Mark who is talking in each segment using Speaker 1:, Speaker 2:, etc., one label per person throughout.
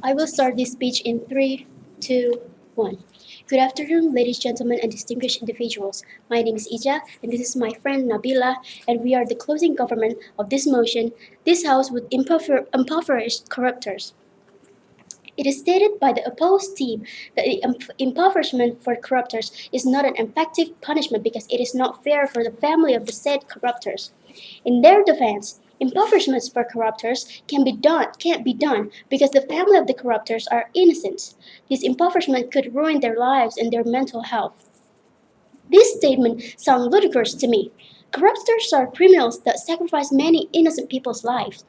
Speaker 1: I will start this speech in 3, 2, 1. Good afternoon, ladies, gentlemen, and distinguished individuals. My name is Ija, and this is my friend Nabila, and we are the closing government of this motion. This House would impoverish corruptors. It is stated by the opposed team that the impoverishment for corruptors is not an effective punishment because it is not fair for the family of the said corruptors. In their defense, impoverishments for corruptors can't be done because the family of the corruptors are innocent. This impoverishment could ruin their lives and their mental health. This statement sounds ludicrous to me. Corruptors are criminals that sacrifice many innocent people's lives.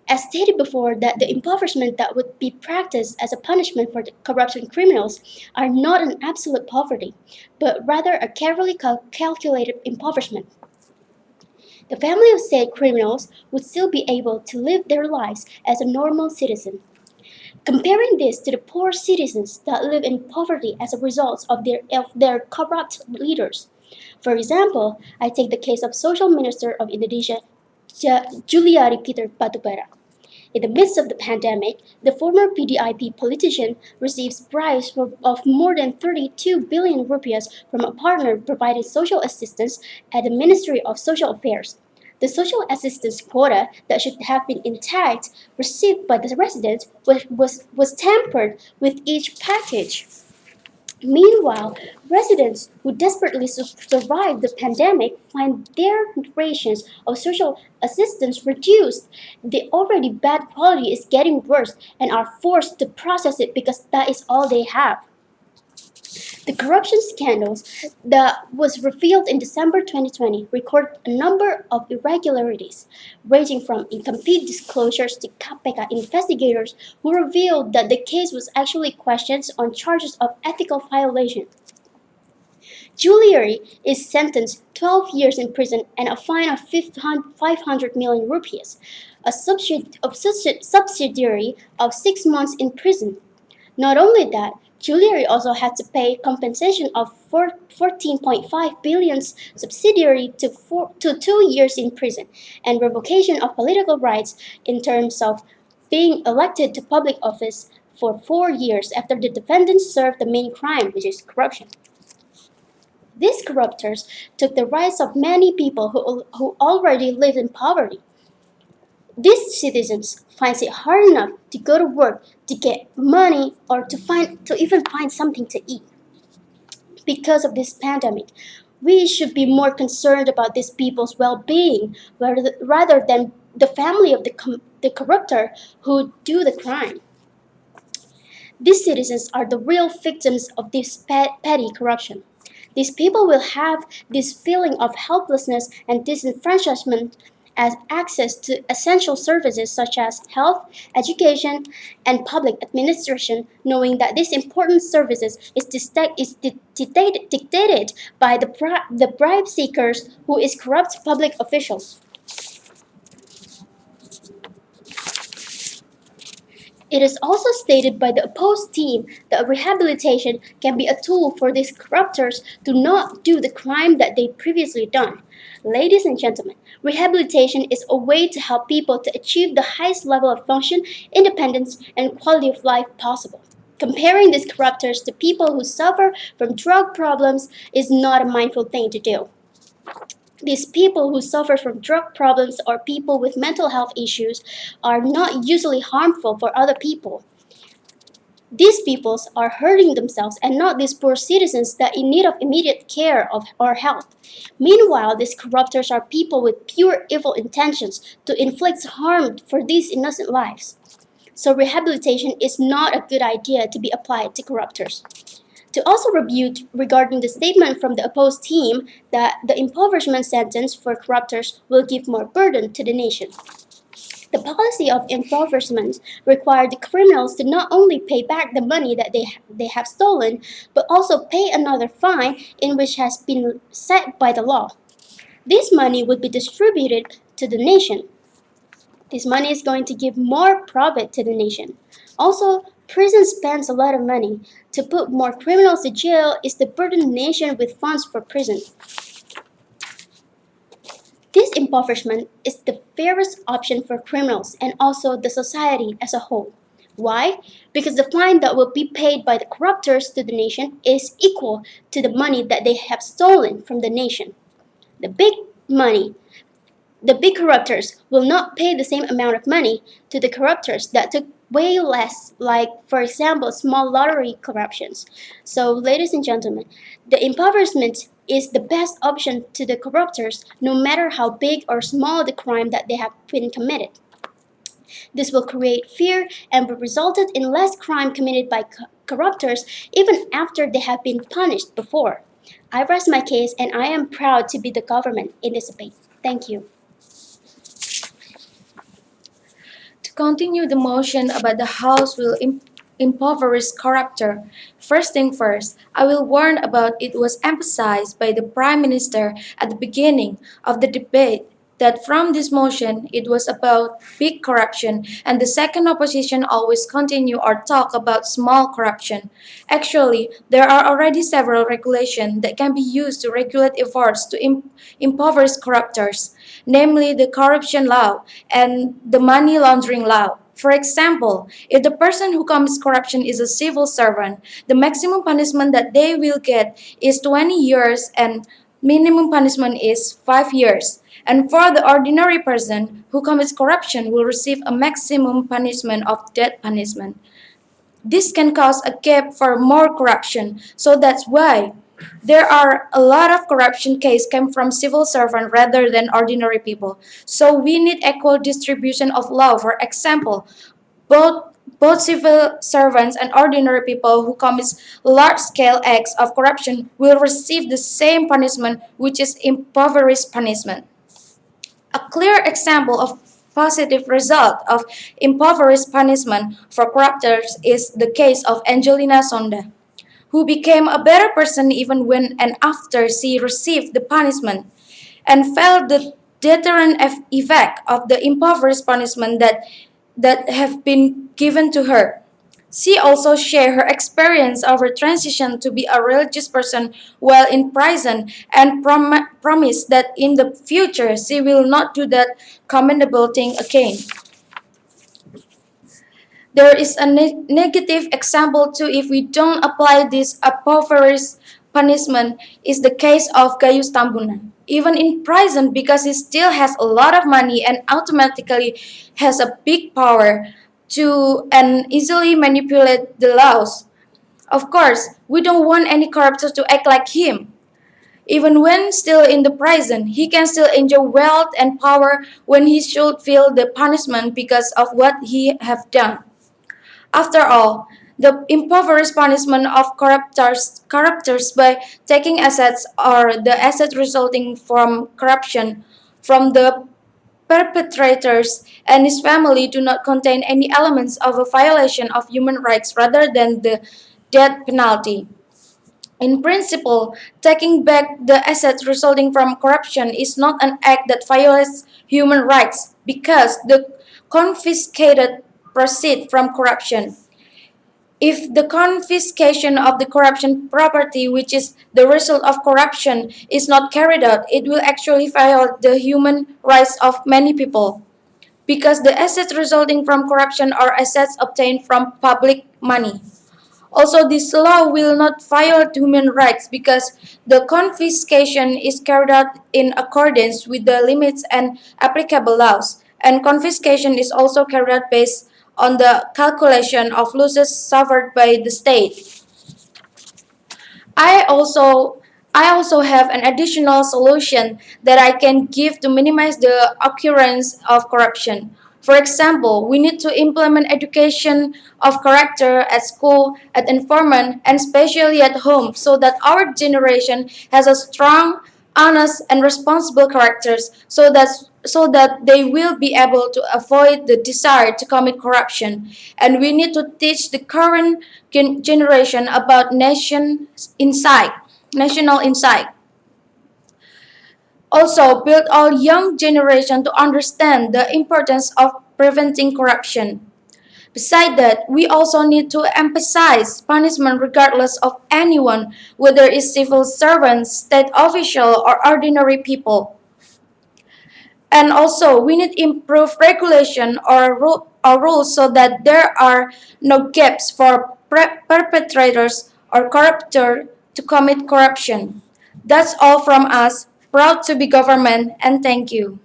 Speaker 1: As stated before, that the impoverishment that would be practiced as a punishment for the corruption criminals are not an absolute poverty, but rather a carefully calculated impoverishment. The family of said criminals would still be able to live their lives as a normal citizen. Comparing this to the poor citizens that live in poverty as a result of their corrupt leaders. For example, I take the case of Social Minister of Indonesia, Juliari Peter Batubara. In the midst of the pandemic, the former PDIP politician receives bribes of more than 32 billion rupiahs from a partner providing social assistance at the Ministry of Social Affairs. The social assistance quota that should have been intact received by the residents was tampered with each package. Meanwhile, residents who desperately survived the pandemic find their rations of social assistance reduced. The already bad quality is getting worse and are forced to process it because that is all they have. The corruption scandals that was revealed in December 2020 record a number of irregularities, ranging from incomplete disclosures to KPK investigators who revealed that the case was actually questioned on charges of ethical violation. Giuliani is sentenced 12 years in prison and a fine of 500 million rupees, a subsidiary of 6 months in prison. Not only that, Giuliani also had to pay compensation of 14.5 billion subsidiary to 2 years in prison and revocation of political rights in terms of being elected to public office for 4 years after the defendant served the main crime, which is corruption. These corruptors took the rights of many people who already live in poverty. These citizens find it hard enough to go to work, to get money, or to even find something to eat. Because of this pandemic, we should be more concerned about these people's well-being rather than the family of the corruptor who do the crime. These citizens are the real victims of this petty corruption. These people will have this feeling of helplessness and disenfranchisement as access to essential services such as health, education, and public administration, knowing that these important services is dictated by the bribe seekers who is corrupt public officials. It is also stated by the opposed team that rehabilitation can be a tool for these corruptors to not do the crime that they previously done. Ladies and gentlemen, rehabilitation is a way to help people to achieve the highest level of function, independence, and quality of life possible. Comparing these corruptors to people who suffer from drug problems is not a mindful thing to do. These people who suffer from drug problems or people with mental health issues are not usually harmful for other people. These peoples are hurting themselves and not these poor citizens that in need of immediate care of or health. Meanwhile, these corruptors are people with pure evil intentions to inflict harm for these innocent lives. So rehabilitation is not a good idea to be applied to corruptors. To also rebut regarding the statement from the opposed team that the impoverishment sentence for corruptors will give more burden to the nation. The policy of impoverishment required the criminals to not only pay back the money that they have stolen, but also pay another fine in which has been set by the law. This money would be distributed to the nation. This money is going to give more profit to the nation. Also, prison spends a lot of money. To put more criminals to jail is to burden the nation with funds for prison. This impoverishment is the fairest option for criminals and also the society as a whole. Why? Because the fine that will be paid by the corruptors to the nation is equal to the money that they have stolen from the nation. The big money, the big corruptors will not pay the same amount of money to the corruptors that took way less, like, for example, small lottery corruptions. So, ladies and gentlemen, the impoverishment is the best option to the corruptors, no matter how big or small the crime that they have been committed. This will create fear and will result in less crime committed by corruptors even after they have been punished before. I rest my case and I am proud to be the government in this debate. Thank you.
Speaker 2: To continue the motion about the House will impoverish corruptor, first thing first, I will warn about it was emphasized by the Prime Minister at the beginning of the debate that from this motion it was about big corruption and the second opposition always continue or talk about small corruption. Actually, there are already several regulations that can be used to regulate efforts to impoverish corruptors, namely the corruption law and the money laundering law. For example, if the person who commits corruption is a civil servant, the maximum punishment that they will get is 20 years and minimum punishment is 5 years. And for the ordinary person who commits corruption will receive a maximum punishment of death punishment. This can cause a gap for more corruption. So that's why there are a lot of corruption cases come from civil servants rather than ordinary people. So we need equal distribution of law. For example, both civil servants and ordinary people who commit large-scale acts of corruption will receive the same punishment, which is impoverished punishment. A clear example of positive result of impoverished punishment for corruptors is the case of Angelina Sonda, who became a better person even when and after she received the punishment, and felt the deterrent effect of the impoverished punishment that have been given to her. She also shared her experience of her transition to be a religious person while in prison and promised that in the future she will not do that commendable thing again. There is a negative example too if we don't apply this impoverished punishment is the case of Gayus Tambunan. Even in prison because he still has a lot of money and automatically has a big power to and easily manipulate the laws. Of course, we don't want any corruptor to act like him. Even when still in the prison, he can still enjoy wealth and power when he should feel the punishment because of what he have done. After all, the impoverished punishment of corruptors by taking assets or the assets resulting from corruption from the perpetrators and his family do not contain any elements of a violation of human rights rather than the death penalty. In principle, taking back the assets resulting from corruption is not an act that violates human rights because the confiscated proceed from corruption. If the confiscation of the corruption property, which is the result of corruption, is not carried out, it will actually violate the human rights of many people. Because the assets resulting from corruption are assets obtained from public money. Also, this law will not violate human rights because the confiscation is carried out in accordance with the limits and applicable laws, and confiscation is also carried out based on the calculation of losses suffered by the state. I also I also have an additional solution that I can give to minimize the occurrence of corruption. For example, we need to implement education of character at school, at environment, and especially at home so that our generation has a strong, honest, and responsible characters so that they will be able to avoid the desire to commit corruption. And we need to teach the current generation about national insight. Also, build our young generation to understand the importance of preventing corruption. Besides that, we also need to emphasize punishment regardless of anyone, whether it's civil servants, state official, or ordinary people. And also, we need improved regulation our rules so that there are no gaps for perpetrators or corruptors to commit corruption. That's all from us. Proud to be government and thank you.